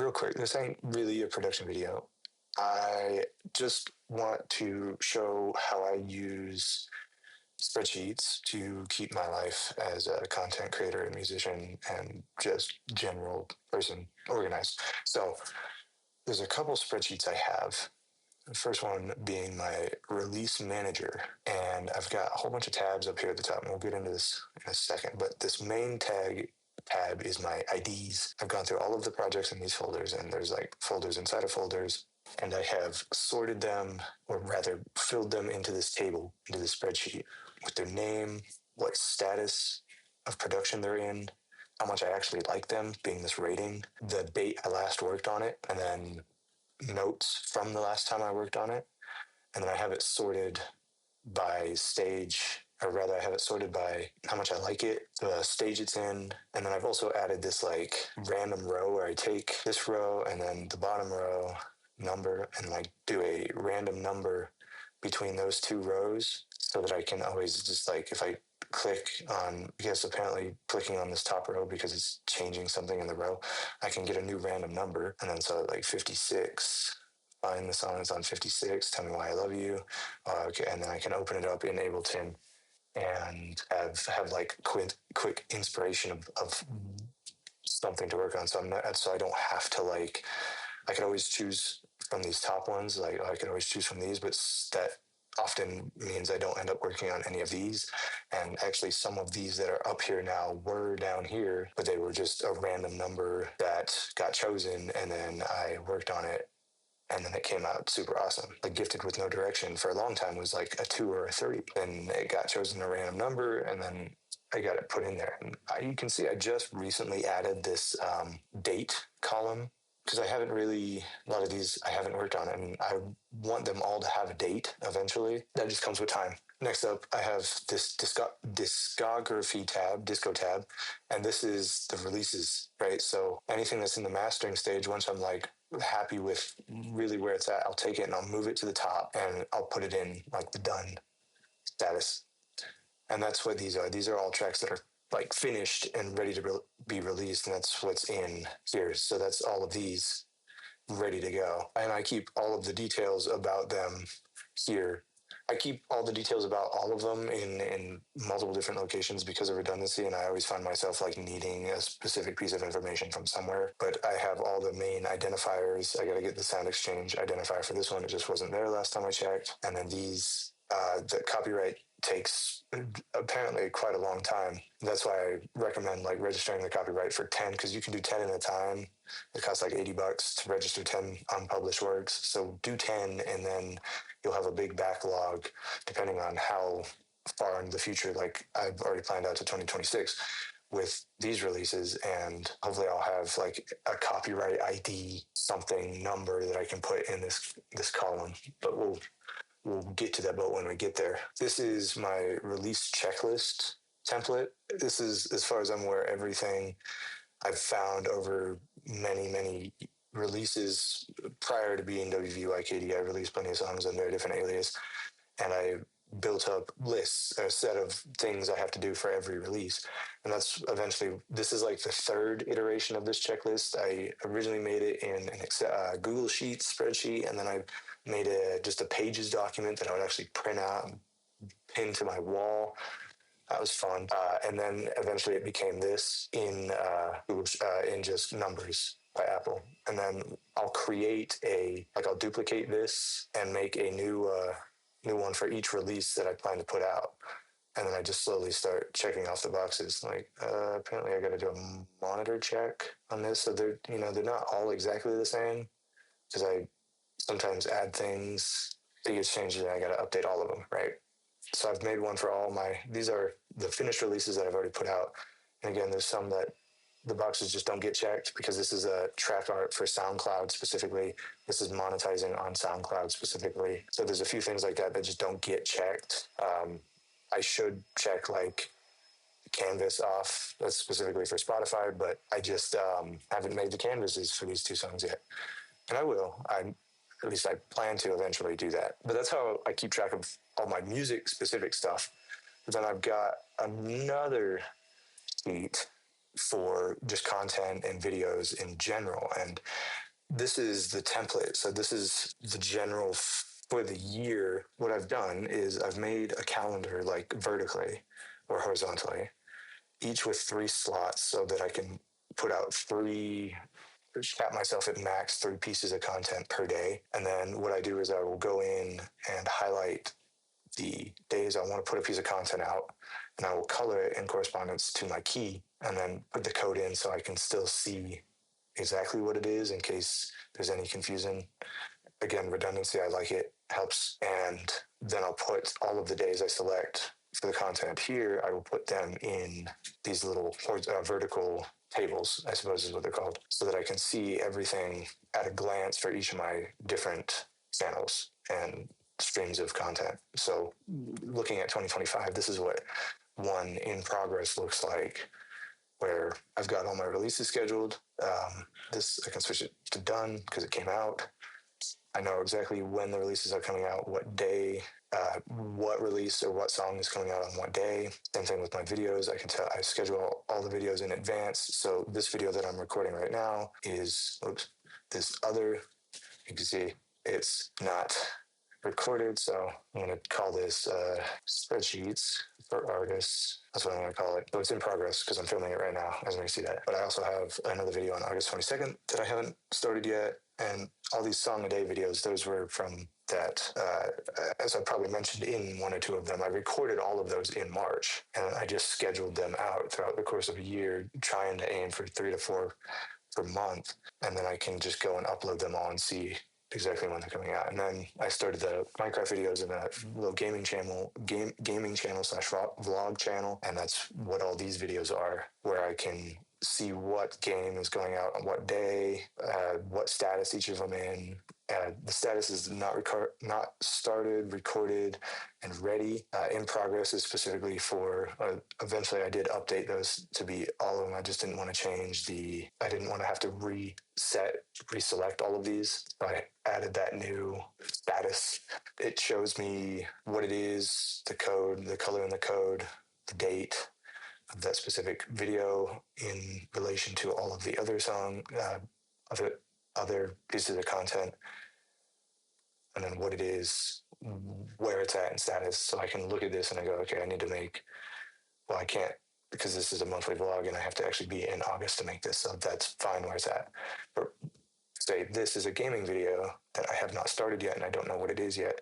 real quick, this ain't really a production video. I just want to show how I use spreadsheets to keep my life as a content creator and musician and just general person organized. So there's a couple spreadsheets I have. The first one being my release manager. And I've got a whole bunch of tabs up here at the top, and we'll get into this in a second. But this main tab is my IDs. I've gone through all of the projects in these folders, and there's like folders inside of folders. And I have sorted them, or rather filled them into this table, into this spreadsheet with their name, what status of production they're in, how much I actually like them, being this rating, the date I last worked on it, and then notes from the last time I worked on it. And then I have it sorted by stage, or rather I have it sorted by how much I like it, the stage it's in. And then I've also added this like random row where I take this row and then the bottom row number and like do a random number between those two rows so that I can always just like, if I click on, because apparently clicking on this top row because it's changing something in the row, I can get a new random number. And then so like 56, find the song that's on 56, tell me why I love you. Okay, and then I can open it up in Ableton and have like quick inspiration of something to work on. So I don't have to like, I could always choose from these top ones. Like I could always choose from these, but that often means I don't end up working on any of these. And actually some of these that are up here now were down here, but they were just a random number that got chosen. And then I worked on it. And then it came out super awesome. Like Gifted with No Direction for a long time was like a 2 or a 3. Then it got chosen a random number, and then I got it put in there. And you can see I just recently added this date column because I haven't really, a lot of these I haven't worked on, and I want them all to have a date eventually. That just comes with time. Next up, I have this discography tab, disco tab, and this is the releases, right? So anything that's in the mastering stage, once I'm like happy with really where it's at, I'll take it and I'll move it to the top and I'll put it in like the done status. And that's what these are. These are all tracks that are like finished and ready to be released, and that's what's in here. So that's all of these ready to go. And I keep all of the details about them here. I keep all the details about all of them in multiple different locations because of redundancy, and I always find myself like needing a specific piece of information from somewhere. But I have all the main identifiers. I got to get the sound exchange identifier for this one. It just wasn't there last time I checked. And then these, the copyright takes apparently quite a long time. That's why I recommend like registering the copyright for 10, because you can do 10 at a time. It costs like $80 to register 10 unpublished works. So do 10 and then you'll have a big backlog depending on how far in the future, like I've already planned out to 2026 with these releases, and hopefully I'll have like a copyright ID something number that I can put in this column. But we'll get to that boat when we get there. This is my release checklist template. This is, as far as I'm aware, everything I've found over many releases prior to being WVYKD. I released plenty of songs under a different alias, and I built up lists, a set of things I have to do for every release. And that's eventually, this is like the third iteration of this checklist. I originally made it in an Excel, Google Sheets spreadsheet, and then I made just a pages document that I would actually print out and pin to my wall. That was fun. And then eventually it became this in just numbers by Apple. And then I'll create I'll duplicate this and make a new one for each release that I plan to put out. And then I just slowly start checking off the boxes. Like apparently I got to do a monitor check on this. So they're not all exactly the same because I sometimes add things, things change, and I got to update all of them, right? So I've made one for these are the finished releases that I've already put out. And again, there's some that the boxes just don't get checked because this is a track art for SoundCloud specifically. This is monetizing on SoundCloud specifically. So there's a few things like that just don't get checked. I should check like Canvas off. That's specifically for Spotify, but I just haven't made the canvases for these two songs yet. And I will. At least I plan to eventually do that. But that's how I keep track of all my music specific stuff. But then I've got another sheet for just content and videos in general. And this is the template. So this is the general for the year. What I've done is I've made a calendar like vertically or horizontally, each with 3 slots so that I can put out cap myself at max 3 pieces of content per day. And then what I do is I will go in and highlight the days I want to put a piece of content out, and I will color it in correspondence to my key and then put the code in so I can still see exactly what it is in case there's any confusion. Again, redundancy, I like it, helps. And then I'll put all of the days I select for the content here, I will put them in these little vertical tables, I suppose is what they're called, so that I can see everything at a glance for each of my different channels and streams of content. So looking at 2025, this is what one in progress looks like, where I've got all my releases scheduled. This, I can switch it to done because it came out. I know exactly when the releases are coming out, what day, what release or what song is coming out on what day. Same thing with my videos. I can tell I schedule all the videos in advance. So this video that I'm recording right now is, this other, you can see it's not recorded. So I'm going to call this spreadsheets for artists. That's what I'm going to call it. So it's in progress because I'm filming it right now, as you can see that. But I also have another video on August 22nd that I haven't started yet. And all these song a day videos, those were from that, as I probably mentioned in 1 or 2 of them, I recorded all of those in March, and I just scheduled them out throughout the course of a year, trying to aim for 3 to 4 per month. And then I can just go and upload them all and see exactly when they're coming out. And then I started the Minecraft videos in a little gaming channel slash vlog channel. And that's what all these videos are, where I can see what game is going out on what day, what status each of them in. The status is not started, recorded, and ready. In progress is specifically for, eventually I did update those to be all of them. I just didn't want to change I didn't want to have to reselect all of these. So I added that new status. It shows me what it is, the code, the color in the code, the date of that specific video in relation to all of the other other pieces of content, and then what it is, where it's at in status. So I can look at this and I go, okay, I need to make, well, I can't, because this is a monthly vlog and I have to actually be in August to make this. So that's fine where it's at. But say this is a gaming video that I have not started yet and I don't know what it is yet.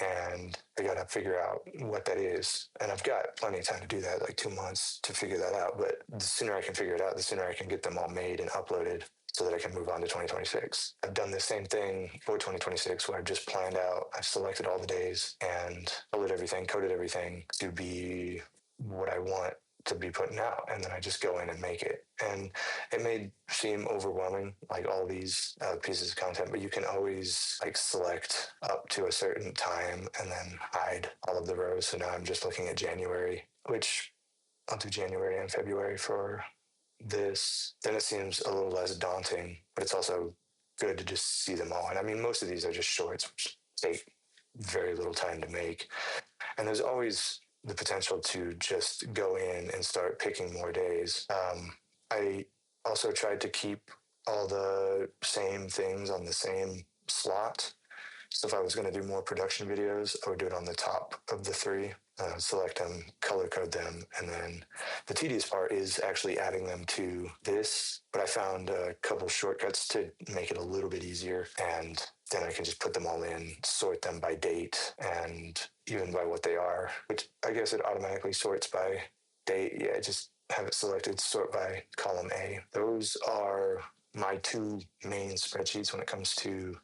And I got to figure out what that is. And I've got plenty of time to do that, like 2 months to figure that out. But the sooner I can figure it out, the sooner I can get them all made and uploaded so that I can move on to 2026. I've done the same thing for 2026 where I've just planned out, I've selected all the days and coded everything to be what I want to be putting out, and then I just go in and make it. And it may seem overwhelming, like all these pieces of content, but you can always like select up to a certain time and then hide all of the rows. So now I'm just looking at January, which I'll do January and February for this. Then it seems a little less daunting, but it's also good to just see them all. And I mean, most of these are just shorts, which take very little time to make. And there's always the potential to just go in and start picking more days. I also tried to keep all the same things on the same slot. So if I was going to do more production videos, I would do it on the top of the 3, select them, color code them, and then the tedious part is actually adding them to this. But I found a couple shortcuts to make it a little bit easier, and then I can just put them all in, sort them by date, and even by what they are, which I guess it automatically sorts by date. Yeah, just have it selected, sort by column A. Those are my 2 main spreadsheets when it comes to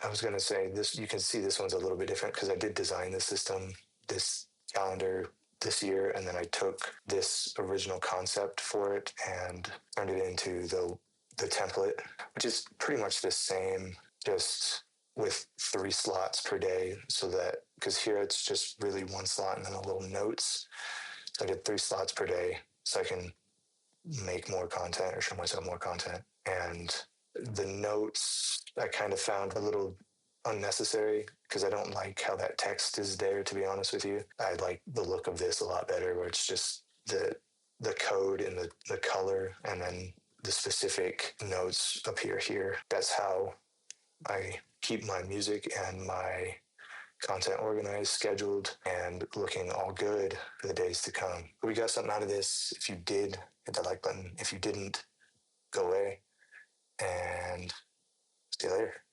I was going to say this, you can see this one's a little bit different because I did design the system, this calendar this year, and then I took this original concept for it and turned it into the template, which is pretty much the same, just with 3 slots per day. So that, because here it's just really 1 slot and then a little notes. So I did 3 slots per day so I can make more content or show myself more content. And the notes I kind of found a little unnecessary because I don't like how that text is there, to be honest with you. I like the look of this a lot better, where it's just the code and the color, and then the specific notes appear here. That's how I keep my music and my content organized, scheduled, and looking all good for the days to come. We got something out of this. If you did, hit the like button. If you didn't, go away, and see you later.